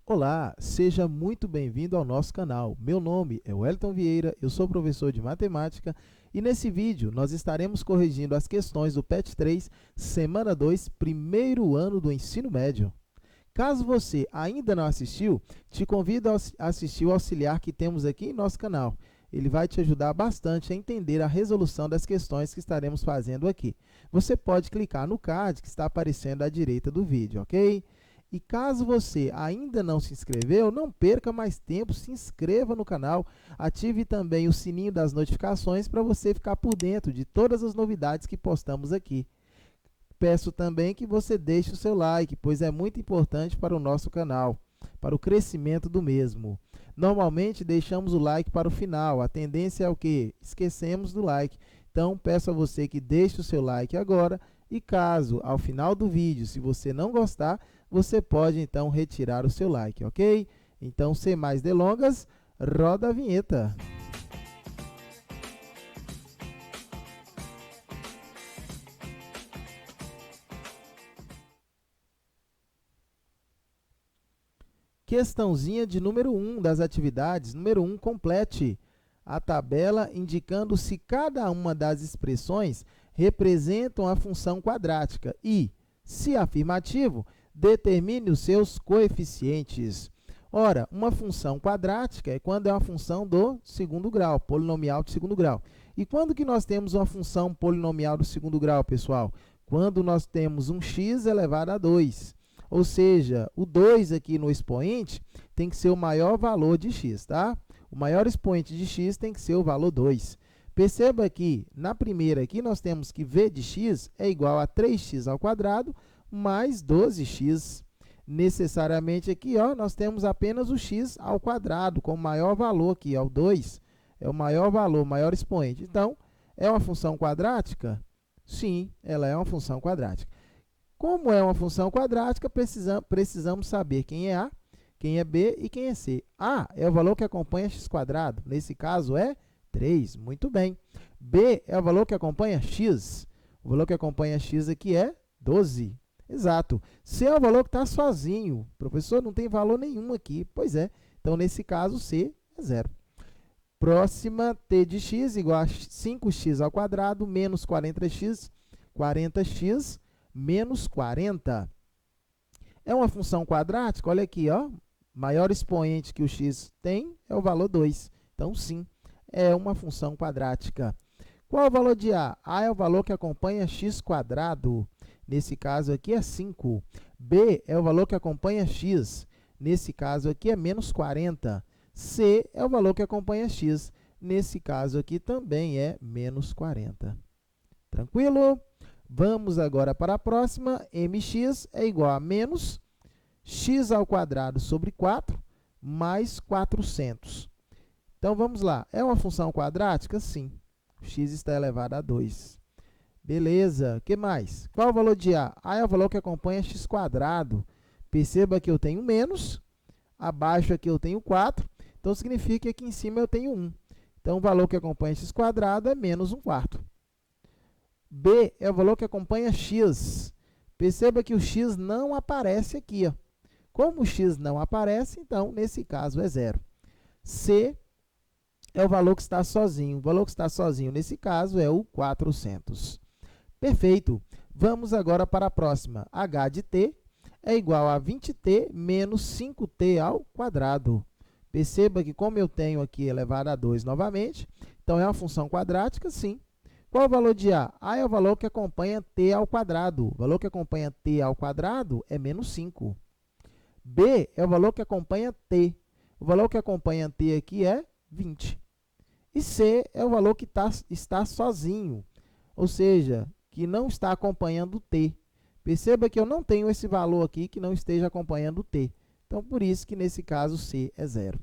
Olá, seja muito bem-vindo ao nosso canal. Meu nome é Wellington Vieira, eu sou professor de matemática e nesse vídeo nós estaremos corrigindo as questões do PET 3, semana 2, primeiro ano do ensino médio. Caso você ainda não assistiu, te convido a assistir o auxiliar que temos aqui em nosso canal. Ele vai te ajudar bastante a entender a resolução das questões que estaremos fazendo aqui. Você pode clicar no card que está aparecendo à direita do vídeo, ok? E caso você ainda não se inscreveu, não perca mais tempo, se inscreva no canal, ative também o sininho das notificações para você ficar por dentro de todas as novidades que postamos aqui. Peço também que você deixe o seu like, pois é muito importante para o nosso canal, para o crescimento do mesmo. Normalmente deixamos o like para o final, a tendência é o quê? Esquecemos do like. Então, peço a você que deixe o seu like agora e caso, ao final do vídeo, se você não gostar, você pode, então, retirar o seu like, ok? Então, sem mais delongas, roda a vinheta. Questãozinha de número 1 das atividades. Número 1, complete a tabela indicando se cada uma das expressões representam a função quadrática e, se afirmativo, determine os seus coeficientes. Ora, uma função quadrática é quando é uma função do segundo grau, polinomial de segundo grau. E quando que nós temos uma função polinomial do segundo grau, pessoal? Quando nós temos um x elevado a 2. Ou seja, o 2 aqui no expoente tem que ser o maior valor de x, tá? O maior expoente de x tem que ser o valor 2. Perceba que, na primeira aqui, nós temos que v de x é igual a 3x ao quadrado mais 12x. Necessariamente aqui, ó, nós temos apenas o x ao quadrado, com o maior valor aqui, ó, o 2. É o maior valor, o maior expoente. Então, é uma função quadrática? Sim, ela é uma função quadrática. Como é uma função quadrática, precisamos saber quem é A, quem é B e quem é C. A é o valor que acompanha x². Nesse caso, é 3. Muito bem. B é o valor que acompanha x. O valor que acompanha x aqui é 12. Exato. C é o valor que está sozinho. Professor, não tem valor nenhum aqui. Pois é. Então, nesse caso, C é 0. Próxima, t de x igual a 5x ao quadrado menos 40x menos 40. É uma função quadrática? Olha aqui, ó. Maior expoente que o x tem é o valor 2. Então, sim, é uma função quadrática. Qual é o valor de A? A é o valor que acompanha x². Nesse caso aqui é 5. B é o valor que acompanha x. Nesse caso aqui é menos 40. C é o valor que acompanha x. Nesse caso aqui também é menos 40. Tranquilo? Vamos agora para a próxima. Mx é igual a menos x ao quadrado sobre 4 mais 400. Então, vamos lá. É uma função quadrática? Sim. X está elevado a 2. Beleza. O que mais? Qual é o valor de A? A é o valor que acompanha x². Perceba que eu tenho menos, abaixo aqui eu tenho 4, então significa que aqui em cima eu tenho 1. Então, o valor que acompanha x² é menos 1/4. B é o valor que acompanha x. Perceba que o x não aparece aqui, ó. Como o x não aparece, então, nesse caso, é 0. C é o valor que está sozinho. O valor que está sozinho, nesse caso, é o 400. Perfeito. Vamos agora para a próxima. H de t é igual a 20t menos 5t ao quadrado. Perceba que, como eu tenho aqui elevado a 2 novamente, então, é uma função quadrática? Sim. Qual é o valor de A? A é o valor que acompanha t ao quadrado. O valor que acompanha t ao quadrado é menos 5. B é o valor que acompanha t. O valor que acompanha t aqui é 20. E C é o valor que está sozinho, ou seja, que não está acompanhando t. Perceba que eu não tenho esse valor aqui que não esteja acompanhando t. Então, por isso que, nesse caso, C é 0.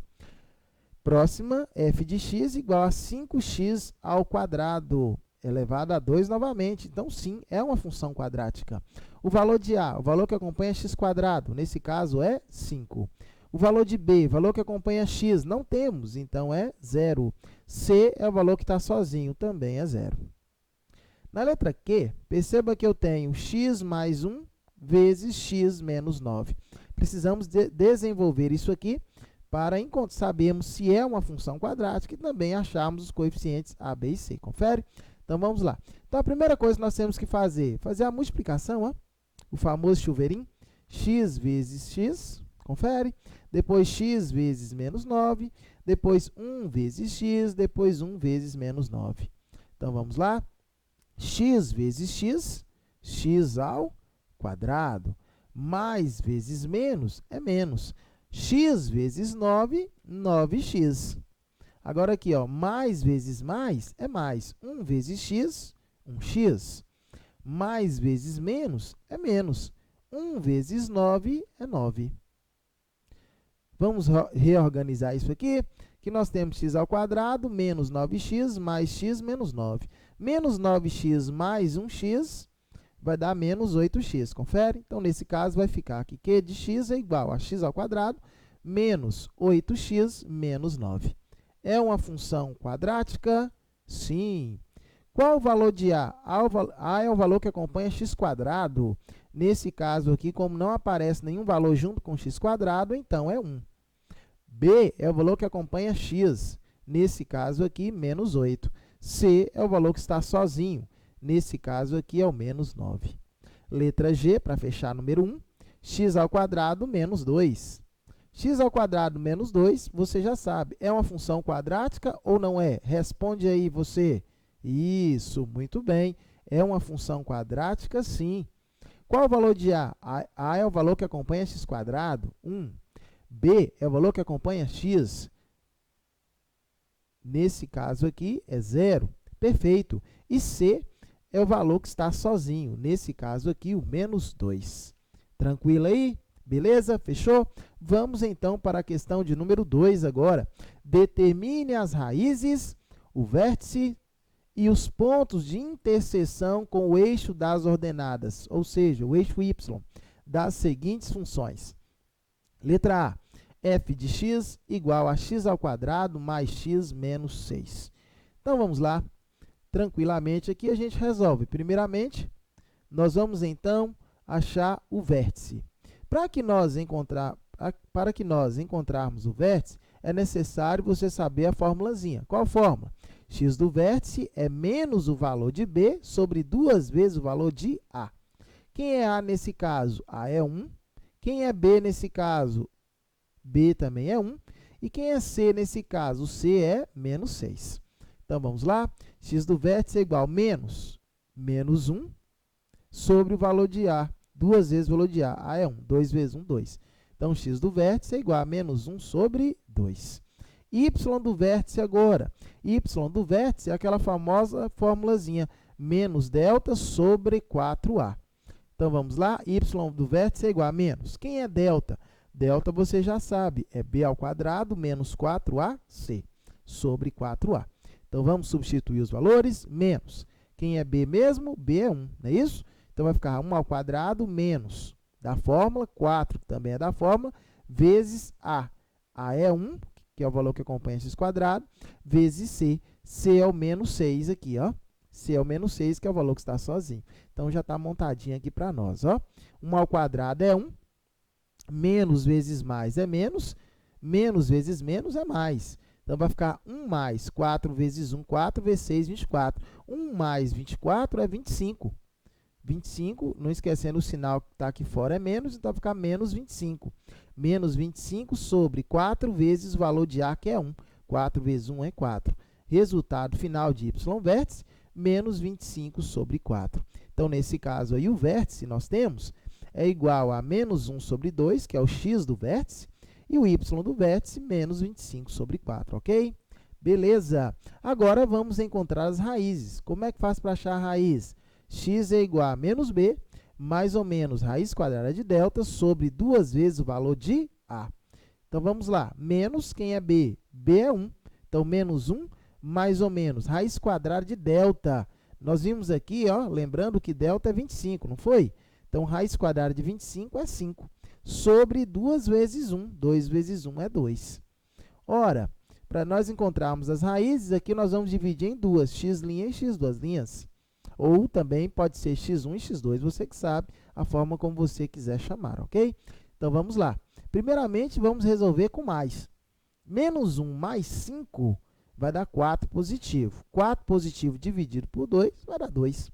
Próxima, f de x igual a 5x ao quadrado elevado a 2 novamente. Então, sim, é uma função quadrática. O valor de A, o valor que acompanha x², nesse caso, é 5. O valor de B, o valor que acompanha x, não temos, então é 0. C é o valor que está sozinho, também é 0. Na letra Q, perceba que eu tenho x mais 1 vezes x menos 9. precisamos desenvolver isso aqui para sabermos se é uma função quadrática e também acharmos os coeficientes a, b e c. Confere? Então, vamos lá. Então, a primeira coisa que nós temos que fazer a multiplicação, ó, o famoso chuveirinho, x vezes x, confere? Depois, x vezes menos 9, depois 1 vezes x, depois 1 vezes menos 9. Então, vamos lá. X vezes x, x ao quadrado, mais vezes menos é menos. X vezes 9, 9x. Agora aqui, ó, mais vezes mais é mais. 1 vezes x, 1x. Mais vezes menos é menos. 1 vezes 9 é 9. Vamos reorganizar isso aqui, que nós temos x ao quadrado menos 9x mais x menos 9. Menos 9x mais 1x vai dar menos 8x, confere? Então, nesse caso, vai ficar aqui que de x é igual a x ao quadrado menos 8x menos 9. É uma função quadrática? Sim. Qual o valor de a? A é o valor que acompanha x quadrado. Nesse caso aqui, como não aparece nenhum valor junto com x quadrado, então é 1. B é o valor que acompanha x. Nesse caso aqui, menos 8. C é o valor que está sozinho. Nesse caso aqui é o menos 9. Letra G, para fechar, número 1, x ao quadrado menos 2. X ao quadrado menos 2, você já sabe, é uma função quadrática ou não é? Responde aí você. Isso, muito bem. É uma função quadrática, sim. Qual é o valor de a? A é o valor que acompanha x quadrado, 1. B é o valor que acompanha x. Nesse caso aqui, é 0. Perfeito. E C é o valor que está sozinho. Nesse caso aqui, o menos 2. Tranquilo aí? Beleza? Fechou? Vamos, então, para a questão de número 2 agora. Determine as raízes, o vértice e os pontos de interseção com o eixo das ordenadas, ou seja, o eixo y, das seguintes funções. Letra A. F de x igual a x ao quadrado mais x menos 6. Então, vamos lá. Tranquilamente, aqui a gente resolve. Primeiramente, nós vamos, então, achar o vértice. Para que nós encontrarmos o vértice, é necessário você saber a formulazinha. Qual fórmula? X do vértice é menos o valor de b sobre 2 vezes o valor de a. Quem é a nesse caso? A é 1. Quem é b nesse caso? B também é 1. E quem é c nesse caso? C é menos 6. Então, vamos lá. X do vértice é igual a menos 1 sobre o valor de a. 2 vezes o valor de a. A é 1. 2 vezes 1, 2. Então, x do vértice é igual a menos 1 sobre 2. Y do vértice agora. Y do vértice é aquela famosa formulazinha. Menos delta sobre 4a. Então, vamos lá. Y do vértice é igual a menos. Quem é delta? Delta você já sabe. É b ao quadrado menos 4ac sobre 4a. Então, vamos substituir os valores. Menos. Quem é b mesmo? B é 1, não é isso? Então, vai ficar 1 ao quadrado menos da fórmula, 4, que também é da fórmula, vezes a. A é 1, que é o valor que acompanha x quadrado, vezes c. C é o menos 6 aqui, ó. C é o menos 6, que é o valor que está sozinho. Então, já está montadinho aqui para nós, ó. 1 ao quadrado é 1, menos vezes mais é menos vezes menos é mais. Então, vai ficar 1 mais 4 vezes 1, 4 vezes 6, 24. 1 mais 24 é 25. 25, não esquecendo o sinal que está aqui fora, é menos, então vai ficar menos 25. Menos 25 sobre 4 vezes o valor de a, que é 1. 4 vezes 1 é 4. Resultado final de y vértice, menos 25 sobre 4. Então, nesse caso aí, o vértice nós temos é igual a menos 1 sobre 2, que é o x do vértice, e o y do vértice, menos 25 sobre 4, ok? Beleza! Agora, vamos encontrar as raízes. Como é que faz para achar a raiz? X é igual a menos b, mais ou menos raiz quadrada de delta, sobre 2 vezes o valor de a. Então, vamos lá. Menos, quem é b? B é 1. Então, menos 1, mais ou menos raiz quadrada de delta. Nós vimos aqui, ó, lembrando que delta é 25, não foi? Então, raiz quadrada de 25 é 5. Sobre 2 vezes 1. 2 vezes 1 é 2. Ora, para nós encontrarmos as raízes, aqui nós vamos dividir em duas, x' e x duas linhas. Ou também pode ser x1 e x2, você que sabe a forma como você quiser chamar, ok? Então, vamos lá. Primeiramente, vamos resolver com mais. Menos 1 mais 5 vai dar 4 positivo. 4 positivo dividido por 2 vai dar 2.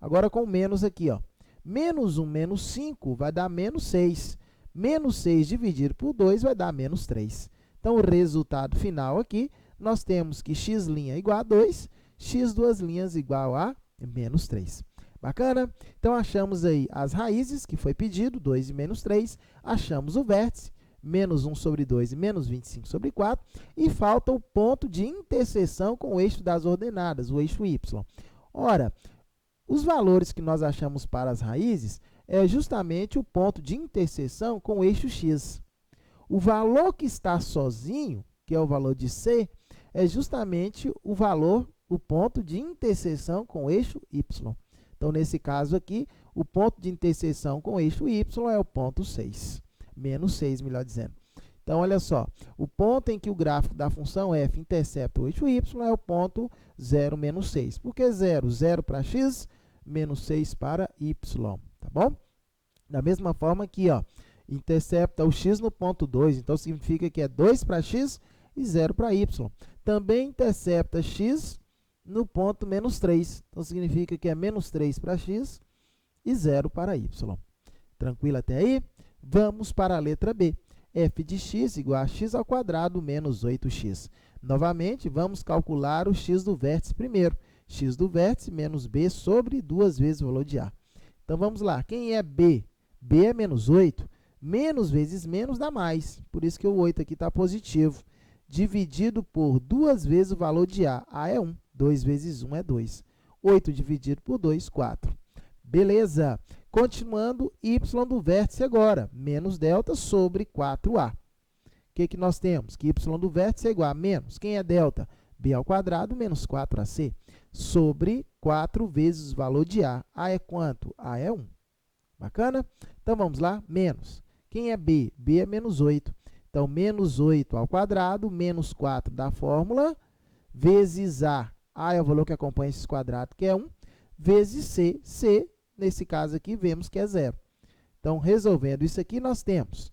Agora, com menos aqui, ó. Menos 1 menos 5 vai dar menos 6. Menos 6 dividido por 2 vai dar menos 3. Então, o resultado final aqui, nós temos que x' igual a 2, x duas linhas igual a menos 3. Bacana? Então, achamos aí as raízes, que foi pedido, 2 e menos 3. Achamos o vértice, menos 1 sobre 2 e menos 25 sobre 4. E falta o ponto de interseção com o eixo das ordenadas, o eixo y. Ora, os valores que nós achamos para as raízes é justamente o ponto de interseção com o eixo x. O valor que está sozinho, que é o valor de c, é justamente o valor, o ponto de interseção com o eixo y. Então, nesse caso aqui, o ponto de interseção com o eixo y é o ponto 6. Menos 6, melhor dizendo. Então, olha só, o ponto em que o gráfico da função f intercepta o eixo y é o ponto 0, menos 6. Por que 0? 0 para x, menos 6 para y, tá bom? Da mesma forma aqui, ó, intercepta o x no ponto 2, então significa que é 2 para x e 0 para y. Também intercepta x no ponto menos 3, então significa que é menos 3 para x e 0 para y. Tranquilo até aí? Vamos para a letra B. f de x igual a x ao quadrado menos 8x. Novamente, vamos calcular o x do vértice primeiro. X do vértice menos b sobre 2 vezes o valor de a. Então, vamos lá. Quem é b? b é menos 8. Menos vezes menos dá mais. Por isso que o 8 aqui está positivo. Dividido por 2 vezes o valor de a. a é 1. 2 vezes 1 é 2. 8 dividido por 2, 4. Beleza. Continuando, y do vértice agora. Menos delta sobre 4a. O que nós temos? Que y do vértice é igual a menos. Quem é delta? b ao quadrado menos 4ac. Sobre 4 vezes o valor de a. A é quanto? A é 1. Bacana? Então, vamos lá. Menos. Quem é b? b é menos 8. Então, menos 8 ao quadrado, menos 4 da fórmula, vezes a. A é o valor que acompanha esse quadrado, que é 1, vezes c. C, nesse caso aqui, vemos que é 0. Então, resolvendo isso aqui, nós temos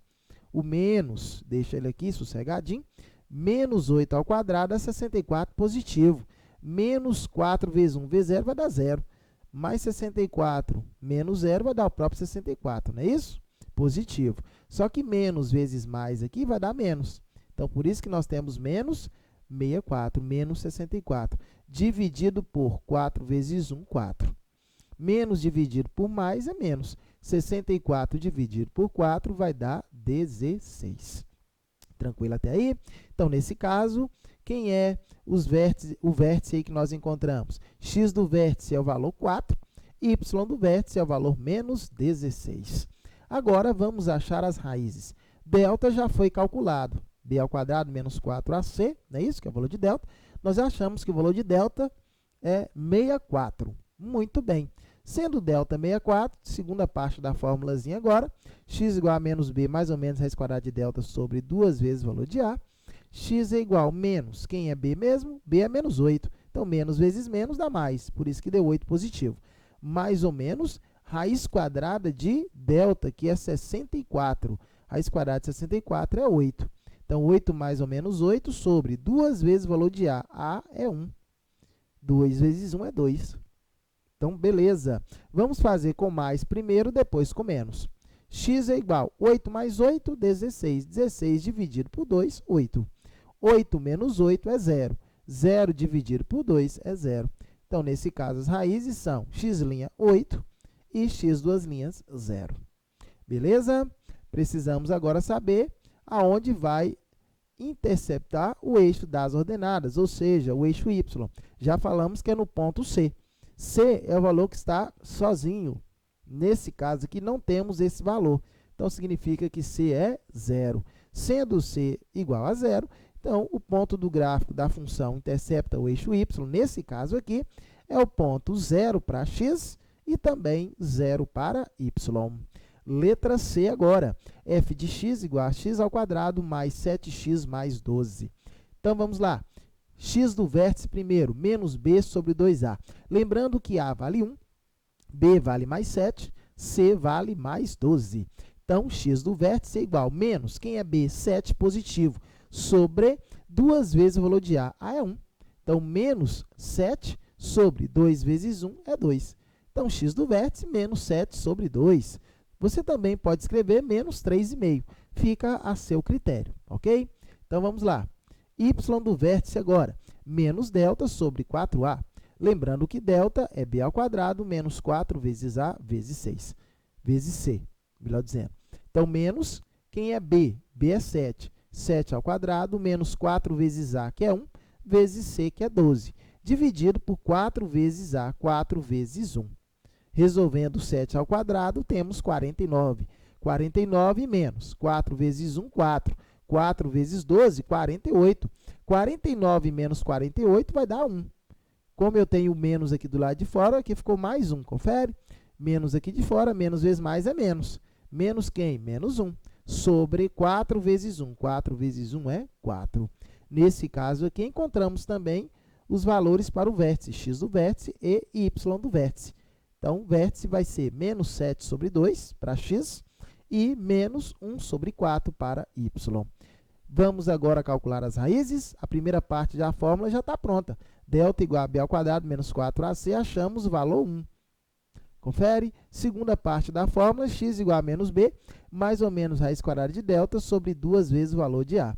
o menos, deixa ele aqui sossegadinho, menos 8 ao quadrado é 64 positivo. Menos 4 vezes 1 vezes 0 vai dar 0. Mais 64 menos 0 vai dar o próprio 64, não é isso? Positivo. Só que menos vezes mais aqui vai dar menos. Então, por isso que nós temos menos 64, menos 64. Dividido por 4 vezes 1, 4. Menos dividido por mais é menos. 64 dividido por 4 vai dar 16. Tranquilo até aí? Então, nesse caso, quem é o vértice aí que nós encontramos? X do vértice é o valor 4, y do vértice é o valor menos 16. Agora, vamos achar as raízes. Delta já foi calculado. b ao quadrado menos 4ac, não é isso? Que é o valor de delta. Nós achamos que o valor de delta é 64. Muito bem. Sendo delta 64, segunda parte da formulazinha agora, x igual a menos b mais ou menos raiz quadrada de delta sobre 2 vezes o valor de a. X é igual a menos, quem é b mesmo? b é menos 8. Então, menos vezes menos dá mais, por isso que deu 8 positivo. Mais ou menos, raiz quadrada de delta, que é 64. Raiz quadrada de 64 é 8. Então, 8 mais ou menos 8 sobre 2 vezes o valor de a. A é 1. 2 vezes 1 é 2. Então, beleza. Vamos fazer com mais primeiro, depois com menos. X é igual a 8 mais 8, 16. 16 dividido por 2, 8. 8 menos 8 é 0. 0 dividido por 2 é 0. Então, nesse caso, as raízes são x' 8 e x duas linhas 0. Beleza? Precisamos agora saber aonde vai interceptar o eixo das ordenadas, ou seja, o eixo y. Já falamos que é no ponto C. C é o valor que está sozinho. Nesse caso aqui, não temos esse valor. Então, significa que C é 0. Sendo C igual a 0, então, o ponto do gráfico da função intercepta o eixo y, nesse caso aqui, é o ponto 0 para x e também 0 para y. Letra C agora, f de x igual a x ao quadrado mais 7x mais 12. Então, vamos lá. X do vértice primeiro, menos b sobre 2a. Lembrando que a vale 1, b vale mais 7, c vale mais 12. Então, x do vértice é igual a menos, quem é B? 7 positivo, sobre 2 vezes o valor de A. A é 1. Então, menos 7 sobre 2 vezes 1 é 2. Então, x do vértice menos 7 sobre 2. Você também pode escrever menos 3,5. Fica a seu critério, ok? Então, vamos lá. Y do vértice agora, menos delta sobre 4A. Lembrando que delta é B ao quadrado menos 4 vezes A vezes 6. Vezes C, melhor dizendo. Então, menos, quem é B? B é 7. 7 ao quadrado menos 4 vezes A, que é 1, vezes C, que é 12. Dividido por 4 vezes A, 4 vezes 1. Resolvendo 7 ao quadrado, temos 49. 49 menos 4 vezes 1, 4. 4 vezes 12, 48. 49 menos 48 vai dar 1. Como eu tenho menos aqui do lado de fora, aqui ficou mais 1, confere? Menos aqui de fora, menos vezes mais é menos. Menos quem? Menos 1. Sobre 4 vezes 1. 4 vezes 1 é 4. Nesse caso aqui, encontramos também os valores para o vértice, x do vértice e y do vértice. Então, o vértice vai ser menos 7 sobre 2 para x e menos 1 sobre 4 para y. Vamos agora calcular as raízes. A primeira parte da fórmula já está pronta. Delta igual a b ao quadrado menos 4ac, achamos o valor 1. Confere? Segunda parte da fórmula, x igual a menos b, mais ou menos raiz quadrada de delta sobre 2 vezes o valor de a.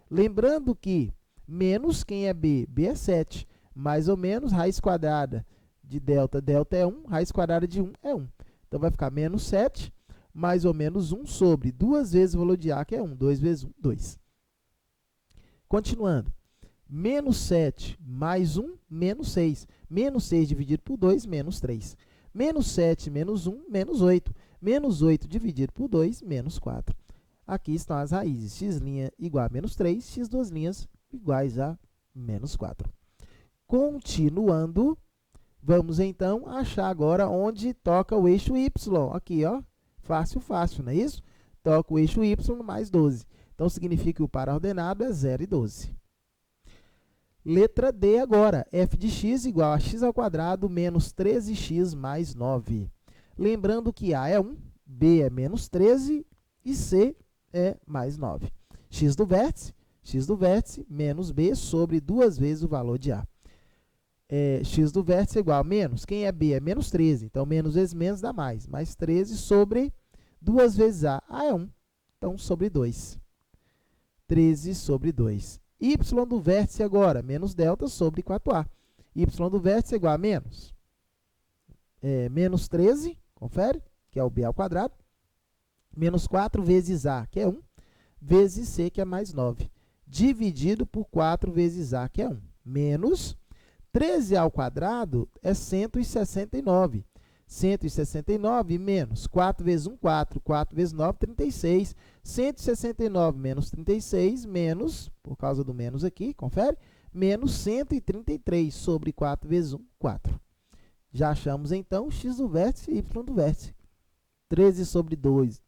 Lembrando que menos, quem é b? B é 7. Mais ou menos raiz quadrada de delta, delta é 1, raiz quadrada de 1 é 1. Então, vai ficar menos 7, mais ou menos 1 sobre 2 vezes o valor de a, que é 1. 2 vezes 1, 2. Continuando. Menos 7 mais 1, menos 6. Menos 6 dividido por 2, menos 3. Menos 7 menos 1, menos 8. Menos 8 dividido por 2, menos 4. Aqui estão as raízes. X' igual a menos 3, x duas linhas iguais a menos 4. Continuando, vamos, então, achar agora onde toca o eixo y. Aqui, ó, fácil, fácil, não é isso? Toca o eixo y mais 12. Então, significa que o par ordenado é 0 e 12. Letra D agora, f de x igual a x ao quadrado menos 13x mais 9. Lembrando que A é 1, B é menos 13 e C é mais 9. X do vértice menos B sobre 2 vezes o valor de A. X do vértice é igual a menos, quem é B? É menos 13, então menos vezes menos dá mais. Mais 13 sobre 2 vezes A. A é 1, então sobre 2. 13 sobre 2. Y do vértice agora, menos delta sobre 4A. Y do vértice é igual a menos. Menos 13, confere, que é o B ao quadrado. Menos 4 vezes A, que é 1, vezes C, que é mais 9. Dividido por 4 vezes A, que é 1. Menos 13 ao quadrado é 169. 169 menos 4 vezes 1, 4. 4 vezes 9, 36. 169 menos 36, menos, por causa do menos aqui, confere, menos 133 sobre 4 vezes 1, 4. Já achamos, então, x do vértice e y do vértice. 13 sobre 2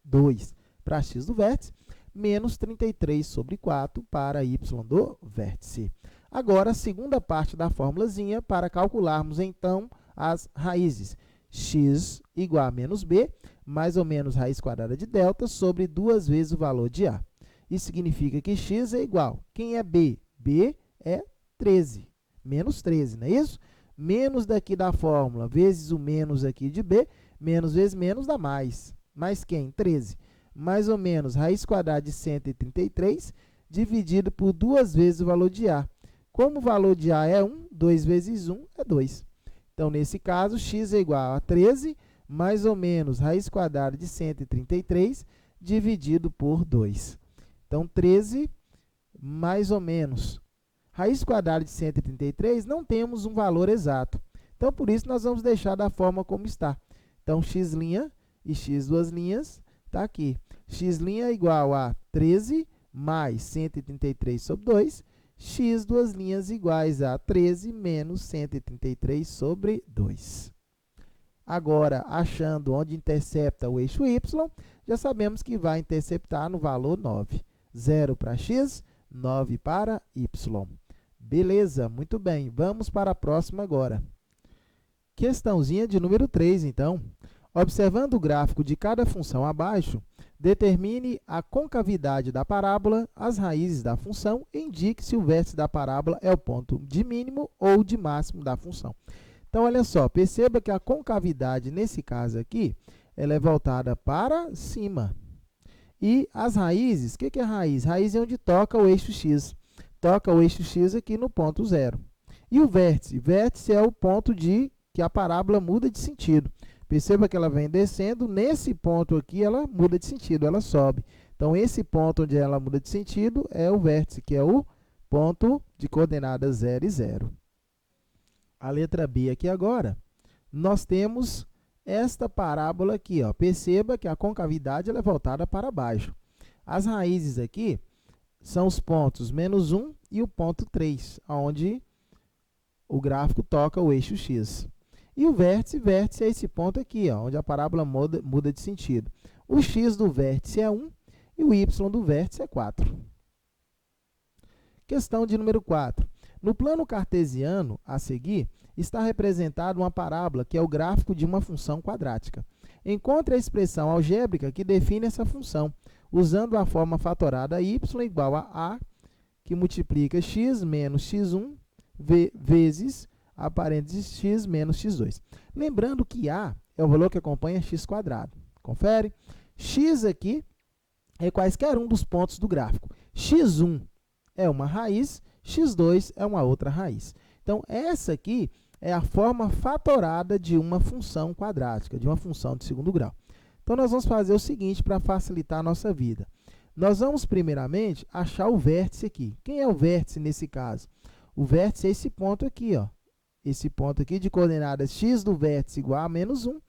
para x do vértice, menos 33 sobre 4 para y do vértice. Agora, a segunda parte da formulazinha para calcularmos, então, as raízes. X igual a menos b, mais ou menos raiz quadrada de delta, sobre 2 vezes o valor de a. Isso significa que x é igual. Quem é b? B é 13. Menos 13, não é isso? Menos daqui da fórmula, vezes o menos aqui de b, menos vezes menos dá mais. Mais quem? 13. Mais ou menos raiz quadrada de 133, dividido por 2 vezes o valor de a. Como o valor de a é 1, 2 vezes 1 é 2. Então, nesse caso, x é igual a 13, mais ou menos raiz quadrada de 133, dividido por 2. Então, 13 mais ou menos raiz quadrada de 133, não temos um valor exato. Então, por isso, nós vamos deixar da forma como está. Então, x' e x duas linhas está aqui. X' é igual a 13 mais 133 sobre 2, x duas linhas iguais a 13 menos 133 sobre 2. Agora, achando onde intercepta o eixo y, já sabemos que vai interceptar no valor 9. 0 para x, 9 para y. Beleza, muito bem. Vamos para a próxima agora. Questãozinha de número 3, então. Observando o gráfico de cada função abaixo, determine a concavidade da parábola, as raízes da função e indique se o vértice da parábola é o ponto de mínimo ou de máximo da função. Então, olha só, perceba que a concavidade, nesse caso aqui, ela é voltada para cima. E as raízes, o que é raiz? Raiz é onde toca o eixo x. Toca o eixo x aqui no ponto 0. E o vértice? Vértice é o ponto que a parábola muda de sentido. Perceba que ela vem descendo, nesse ponto aqui ela muda de sentido, ela sobe. Então, esse ponto onde ela muda de sentido é o vértice, que é o ponto de coordenadas 0 e 0. A letra B aqui agora, nós temos esta parábola aqui, ó. Perceba que a concavidade ela é voltada para baixo. As raízes aqui são os pontos menos 1 e o ponto 3, onde o gráfico toca o eixo x. E o vértice, vértice é esse ponto aqui, ó, onde a parábola muda de sentido. O x do vértice é 1 e o y do vértice é 4. Questão de número 4. No plano cartesiano, a seguir, está representada uma parábola, que é o gráfico de uma função quadrática. Encontre a expressão algébrica que define essa função, usando a forma fatorada y igual a que multiplica x menos x1 vezes a parênteses x menos x2. Lembrando que a é o valor que acompanha x². Confere? X aqui é quaisquer um dos pontos do gráfico. x1 é uma raiz, x2 é uma outra raiz. Então, essa aqui é a forma fatorada de uma função quadrática, de uma função de segundo grau. Então, nós vamos fazer o seguinte para facilitar a nossa vida. Nós vamos, primeiramente, achar o vértice aqui. Quem é o vértice nesse caso? O vértice é esse ponto aqui, ó. Esse ponto aqui de coordenadas x do vértice igual a menos 1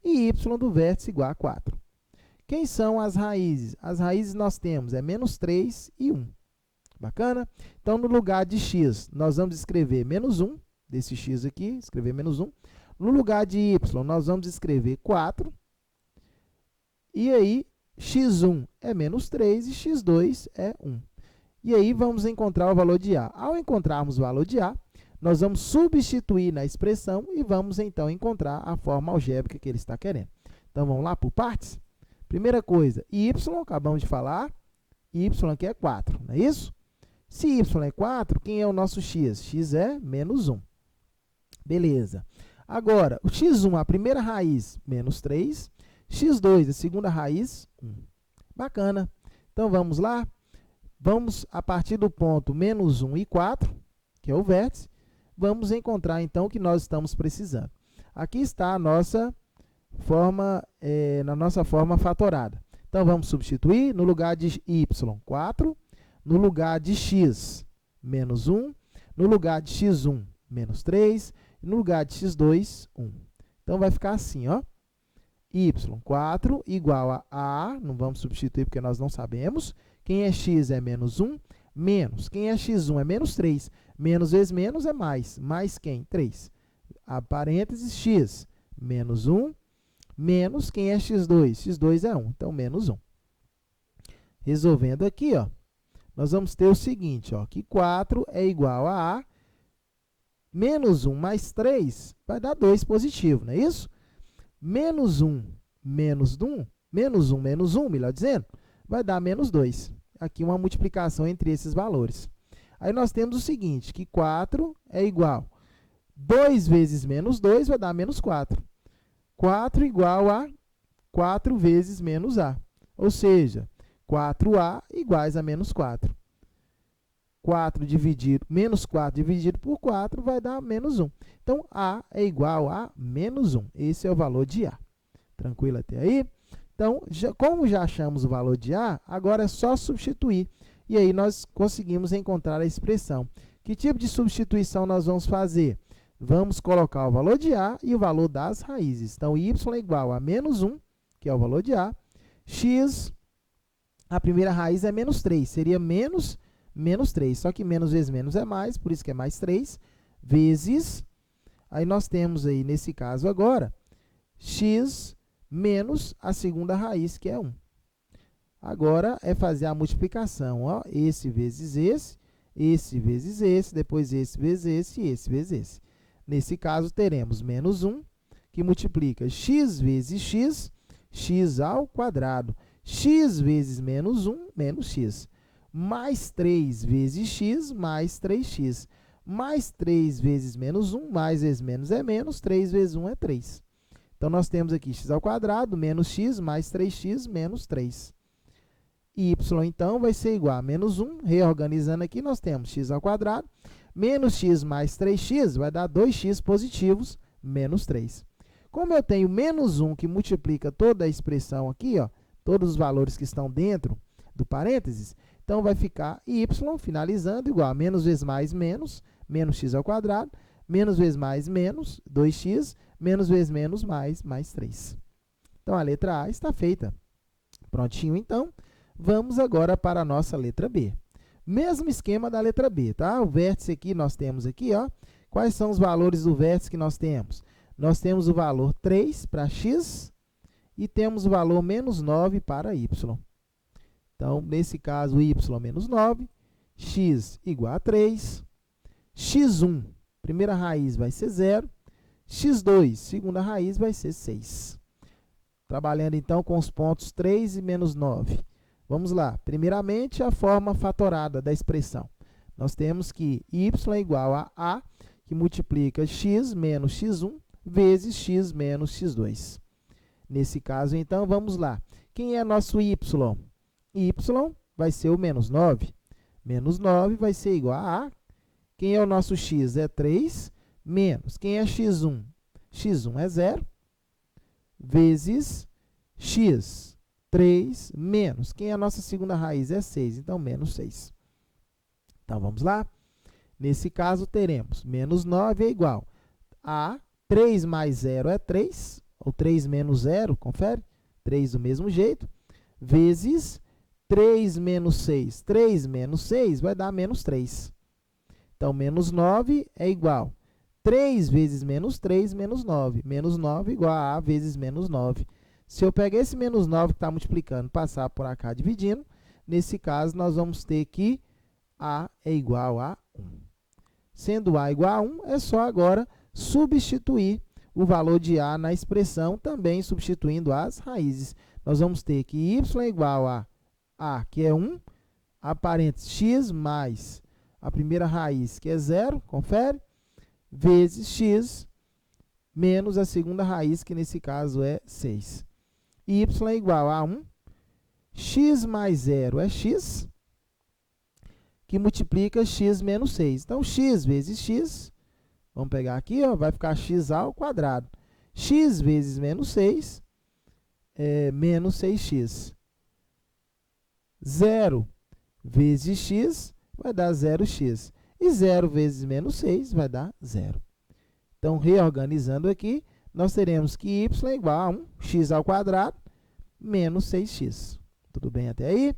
e y do vértice igual a 4. Quem são as raízes? As raízes nós temos é menos 3 e 1. Bacana? Então, no lugar de x, nós vamos escrever menos 1, desse x aqui, escrever menos 1. No lugar de y, nós vamos escrever 4. E aí, x1 é menos 3 e x2 é 1. E aí, vamos encontrar o valor de a. Ao encontrarmos o valor de a, nós vamos substituir na expressão e vamos, então, encontrar a forma algébrica que ele está querendo. Então, vamos lá por partes? Primeira coisa, y, acabamos de falar, y aqui é 4, não é isso? Se y é 4, quem é o nosso x? X é menos 1. Beleza. Agora, o x1, a primeira raiz, menos 3. x2, a segunda raiz, 1. Bacana. Então, vamos lá. Vamos, a partir do ponto menos 1 e 4, que é o vértice, vamos encontrar, então, o que nós estamos precisando. Aqui está a nossa forma, na nossa forma fatorada. Então, vamos substituir no lugar de y, 4, no lugar de x, menos 1, no lugar de x1, menos 3, e no lugar de x2, 1. Então, vai ficar assim, ó. y, 4, igual a, não vamos substituir porque nós não sabemos. Quem é x é menos 1, menos. Quem é x1 é menos 3. Menos vezes menos é mais. Mais quem? 3. A parênteses, x, menos 1, menos. Quem é x2? x2 é 1, então, menos 1. Resolvendo aqui, ó, nós vamos ter o seguinte, ó, que 4 é igual a menos 1 mais 3 vai dar 2 positivo, não é isso? Menos 1 menos 1, menos 1, melhor dizendo, vai dar menos 2. Aqui uma multiplicação entre esses valores. Aí nós temos o seguinte, que 4 é igual a 2 vezes menos 2 vai dar menos 4. 4 igual a 4 vezes menos a, ou seja, 4a iguais a menos 4. Menos 4 dividido por 4 vai dar menos 1. Então, a é igual a menos 1. Esse é o valor de a. Tranquilo até aí? Então, como já achamos o valor de a, agora é só substituir. E aí, nós conseguimos encontrar a expressão. Que tipo de substituição nós vamos fazer? Vamos colocar o valor de a e o valor das raízes. Então, y é igual a menos 1, que é o valor de a. X, a primeira raiz é menos 3, seria menos 3. Só que menos vezes menos é mais, por isso que é mais 3, vezes, aí nós temos aí, nesse caso agora, x menos a segunda raiz, que é 1. Agora, é fazer a multiplicação, ó, esse vezes esse vezes esse, depois esse vezes esse e esse vezes esse. Nesse caso, teremos menos 1, que multiplica x vezes x, x ao quadrado, x vezes menos 1, menos x, mais 3 vezes x, mais 3x, mais 3 vezes menos 1, mais vezes menos é menos, 3 vezes 1 é 3. Então, nós temos aqui x ao quadrado, menos x, mais 3x, menos 3. Y, então, vai ser igual a menos 1. Reorganizando aqui, nós temos x ao quadrado, menos x mais 3x, vai dar 2x positivos, menos 3. Como eu tenho menos 1 que multiplica toda a expressão aqui, ó, todos os valores que estão dentro do parênteses, então, vai ficar y, finalizando, igual a menos vezes mais menos, menos x ao quadrado, menos vezes mais menos, 2x, menos vezes menos mais 3. Então, a letra A está feita. Prontinho, então, vamos agora para a nossa letra B. Mesmo esquema da letra B, tá? O vértice aqui, nós temos aqui, ó. Quais são os valores do vértice que nós temos? Nós temos o valor 3 para x e temos o valor menos 9 para y. Então, nesse caso, y menos 9, x igual a 3, x1, primeira raiz vai ser 0, x2, segunda raiz vai ser 6. Trabalhando, então, com os pontos 3 e menos 9. Vamos lá. Primeiramente, a forma fatorada da expressão. Nós temos que y é igual a, que multiplica x menos x1, vezes x menos x2. Nesse caso, então, vamos lá. Quem é nosso y? Y vai ser o menos 9. Menos 9 vai ser igual a. Quem é o nosso x? É 3, menos. Quem é x1? x1 é 0, vezes x, 3, menos. Quem é a nossa segunda raiz? É 6, então, menos 6. Então, vamos lá? Nesse caso, teremos menos 9 é igual a 3 mais 0 é 3, ou 3 menos 0, confere? 3 do mesmo jeito, vezes 3 menos 6. 3 menos 6 vai dar menos 3. Então, menos 9 é igual a 3 vezes menos 3, menos 9. Menos 9 igual a A vezes menos 9. Se eu pegar esse menos 9 que está multiplicando, passar por cá dividindo, nesse caso, nós vamos ter que A é igual a 1. Sendo A igual a 1, é só agora substituir o valor de A na expressão, também substituindo as raízes. Nós vamos ter que y é igual a que é 1, a parênteses x mais a primeira raiz, que é 0, confere, vezes x menos a segunda raiz, que nesse caso é 6. Y é igual a 1, x mais 0 é x, que multiplica x menos 6. Então, x vezes x, vamos pegar aqui, ó, vai ficar x ao quadrado. X vezes menos 6 é menos 6x. 0 vezes x vai dar 0x. E 0 vezes menos 6 vai dar 0. Então, reorganizando aqui, nós teremos que y é igual a 1, x ao quadrado, menos 6x. Tudo bem até aí?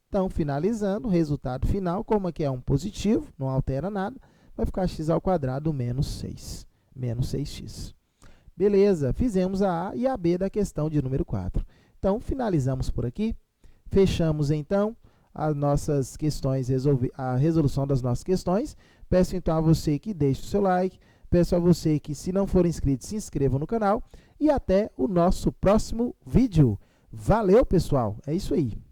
Então, finalizando, o resultado final, como aqui é um positivo, não altera nada, vai ficar x ao quadrado menos 6, menos 6x. Beleza, fizemos a A e a B da questão de número 4. Então, finalizamos por aqui. Fechamos, então, as nossas questões, a resolução das nossas questões. Peço, então, a você que deixe o seu like. Peço a você que, se não for inscrito, se inscreva no canal. E até o nosso próximo vídeo. Valeu, pessoal! É isso aí!